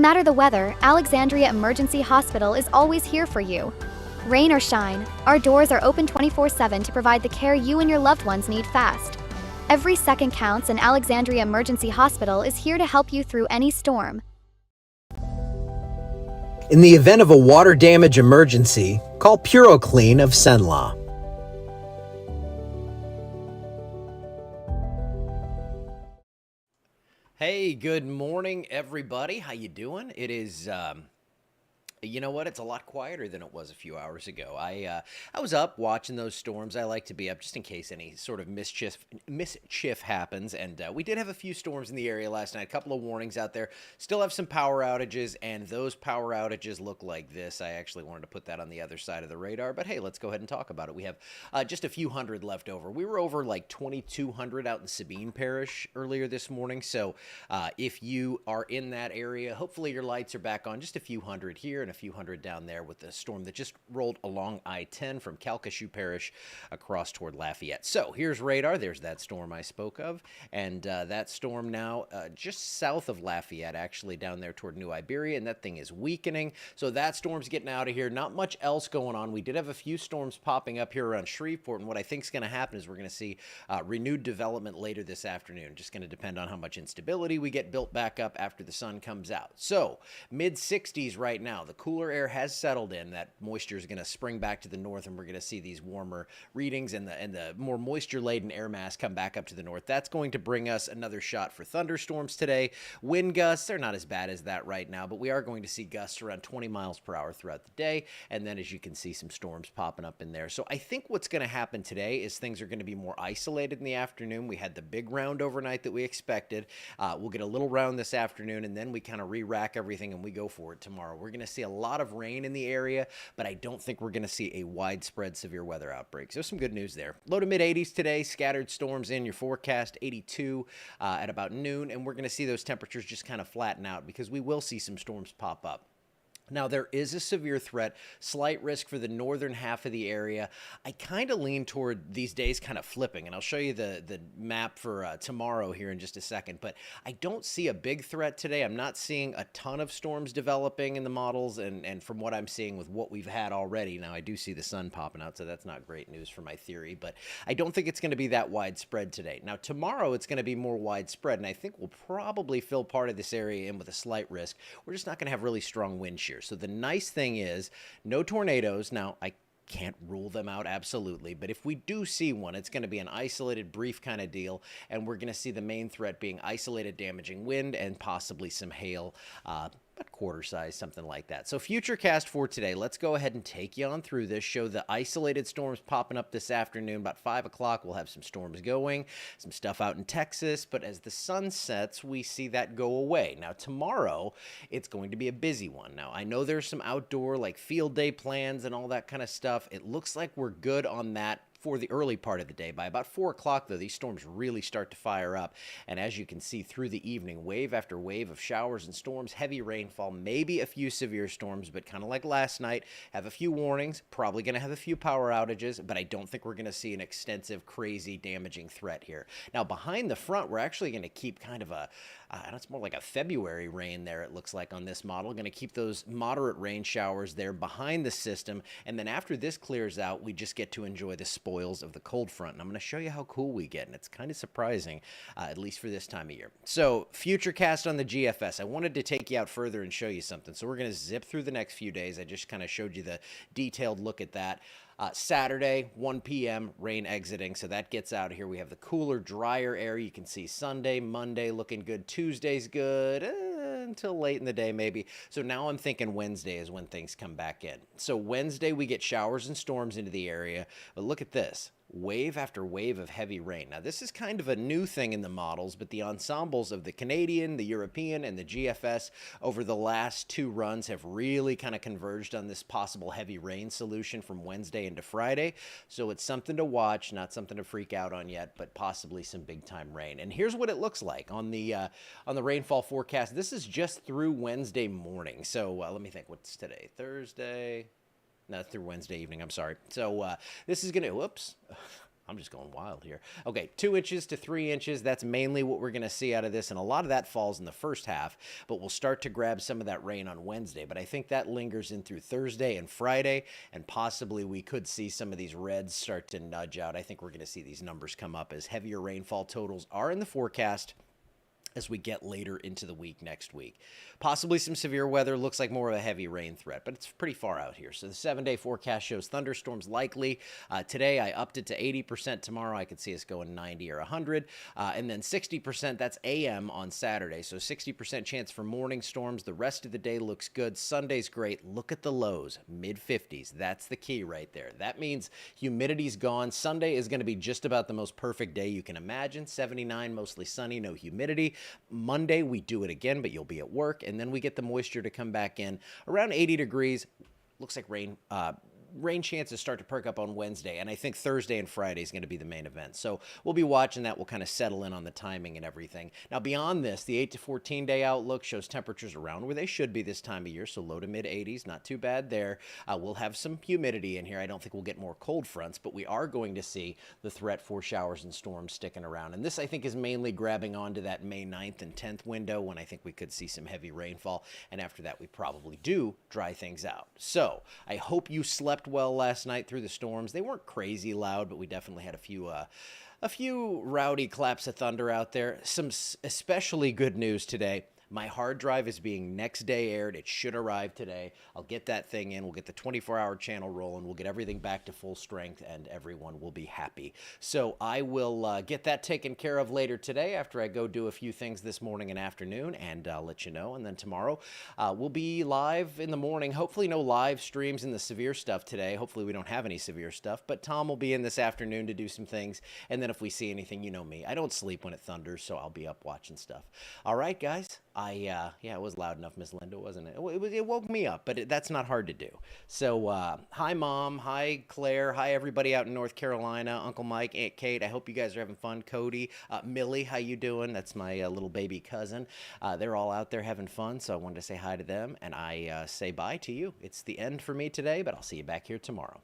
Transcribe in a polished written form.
matter the weather, Alexandria Emergency Hospital is always here for you. Rain or shine, our doors are open 24/7 to provide the care you and your loved ones need fast. Every second counts, and Alexandria Emergency Hospital is here to help you through any storm. In the event of a water damage emergency, call PuroClean of Cenla. Hey, good morning, everybody. How you doing? It is, you know what? It's a lot quieter than it was a few hours ago. I was up watching those storms. I like to be up just in case any sort of mischief happens. And we did have a few storms in the area last night. A couple of warnings out there. Still have some power outages, and those power outages look like this. I actually wanted to put that on the other side of the radar, but hey, let's go ahead and talk about it. We have just a few hundred left over. We were over like 2,200 out in Sabine Parish earlier this morning. So if you are in that area, hopefully your lights are back on. Just a few hundred here and a few hundred down there with the storm that just rolled along I-10 from Calcasieu Parish across toward Lafayette. So here's radar. There's that storm I spoke of. And that storm now just south of Lafayette, actually down there toward New Iberia, and that thing is weakening. So that storm's getting out of here. Not much else going on. We did have a few storms popping up here around Shreveport, and what I think is going to happen is we're going to see renewed development later this afternoon. Just going to depend on how much instability we get built back up after the sun comes out. So mid-60s right now. The cooler air has settled in. That moisture is going to spring back to the north, and we're going to see these warmer readings and the more moisture-laden air mass come back up to the north. That's going to bring us another shot for thunderstorms today. Wind gusts, they're not as bad as that right now, but we are going to see gusts around 20 miles per hour throughout the day, and then as you can see, some storms popping up in there. So I think what's going to happen today is things are going to be more isolated in the afternoon. We had the big round overnight that we expected. We'll get a little round this afternoon, and then we kind of re-rack everything and we go for it tomorrow. We're going to see a lot of rain in the area, but I don't think we're going to see a widespread severe weather outbreak. So some good news there. Low to mid 80s today, scattered storms in your forecast, 82 at about noon, and we're going to see those temperatures just kind of flatten out because we will see some storms pop up. Now, there is a severe threat, slight risk for the northern half of the area. I kind of lean toward these days kind of flipping, and I'll show you the map for tomorrow here in just a second, but I don't see a big threat today. I'm not seeing a ton of storms developing in the models, and from what I'm seeing with what we've had already, now I do see the sun popping out, so that's not great news for my theory, but I don't think it's going to be that widespread today. Now, tomorrow it's going to be more widespread, and I think we'll probably fill part of this area in with a slight risk. We're just not going to have really strong wind shear. So the nice thing is no tornadoes. Now, I can't rule them out absolutely, but if we do see one, it's going to be an isolated, brief kind of deal, and we're going to see the main threat being isolated, damaging wind and possibly some hail, about quarter size, something like that. So futurecast for today, let's go ahead and take you on through this, show the isolated storms popping up this afternoon. About 5 o'clock, we'll have some storms going, some stuff out in Texas, but as the sun sets, we see that go away. Now, tomorrow, it's going to be a busy one. Now, I know there's some outdoor, like field day plans and all that kind of stuff. It looks like we're good on that for the early part of the day. By about 4 o'clock, though, these storms really start to fire up. And as you can see through the evening, wave after wave of showers and storms, heavy rainfall, maybe a few severe storms, but kind of like last night, have a few warnings, probably going to have a few power outages, but I don't think we're going to see an extensive, crazy, damaging threat here. Now, behind the front, we're actually going to keep kind of it's more like a February rain there, it looks like on this model. Going to keep those moderate rain showers there behind the system. And then after this clears out, we just get to enjoy the spoils of the cold front. And I'm going to show you how cool we get. And it's kind of surprising, at least for this time of year. So futurecast on the GFS. I wanted to take you out further and show you something. So we're going to zip through the next few days. I just kind of showed you the detailed look at that. Saturday, 1 p.m., rain exiting, so that gets out of here. We have the cooler, drier air. You can see Sunday, Monday looking good. Tuesday's good until late in the day maybe. So now I'm thinking Wednesday is when things come back in. So Wednesday we get showers and storms into the area, but look at this. Wave after wave of heavy rain. Now, this is kind of a new thing in the models, but the ensembles of the Canadian, the European, and the GFS over the last 2 runs have really kind of converged on this possible heavy rain solution from Wednesday into Friday. So it's something to watch, not something to freak out on yet, but possibly some big-time rain. And here's what it looks like on the rainfall forecast. This is just through Wednesday morning. So let me think. What's today? Thursday? No, through Wednesday evening. I'm sorry. So this is going to, whoops. I'm just going wild here. Okay, 2 inches to 3 inches. That's mainly what we're going to see out of this. And a lot of that falls in the first half, but we'll start to grab some of that rain on Wednesday. But I think that lingers in through Thursday and Friday, and possibly we could see some of these reds start to nudge out. I think we're going to see these numbers come up as heavier rainfall totals are in the forecast as we get later into the week next week. Possibly some severe weather, looks like more of a heavy rain threat, but it's pretty far out here. So the 7-day forecast shows thunderstorms likely. Today I upped it to 80%. Tomorrow I could see us going 90 or 100. And then 60%, that's AM on Saturday. So 60% chance for morning storms. The rest of the day looks good. Sunday's great. Look at the lows, mid-50s. That's the key right there. That means humidity's gone. Sunday is going to be just about the most perfect day you can imagine. 79, mostly sunny, no humidity. Monday, we do it again, but you'll be at work, and then we get the moisture to come back in around 80 degrees. Looks like rain chances start to perk up on Wednesday, and I think Thursday and Friday is going to be the main event. So we'll be watching that. We'll kind of settle in on the timing and everything. Now, beyond this, the 8 to 14-day outlook shows temperatures around where they should be this time of year, so low to mid-80s, not too bad there. We'll have some humidity in here. I don't think we'll get more cold fronts, but we are going to see the threat for showers and storms sticking around. And this, I think, is mainly grabbing onto that May 9th and 10th window when I think we could see some heavy rainfall, and after that, we probably do dry things out. So I hope you slept well last night through the storms. They weren't crazy loud, but we definitely had a few rowdy claps of thunder out there. Some especially good news today. My hard drive is being next day aired. It should arrive today. I'll get that thing in. We'll get the 24-hour channel rolling. We'll get everything back to full strength, and everyone will be happy. So I will get that taken care of later today after I go do a few things this morning and afternoon, and I'll let you know. And then tomorrow we'll be live in the morning. Hopefully no live streams in the severe stuff today. Hopefully we don't have any severe stuff, but Tom will be in this afternoon to do some things. And then if we see anything, you know me, I don't sleep when it thunders, so I'll be up watching stuff. All right, guys. Yeah, it was loud enough, Miss Linda, wasn't it? It woke me up, but that's not hard to do. So, hi, Mom. Hi, Claire. Hi, everybody out in North Carolina. Uncle Mike, Aunt Kate. I hope you guys are having fun. Cody, Millie, how you doing? That's my little baby cousin. They're all out there having fun, so I wanted to say hi to them, and I say bye to you. It's the end for me today, but I'll see you back here tomorrow.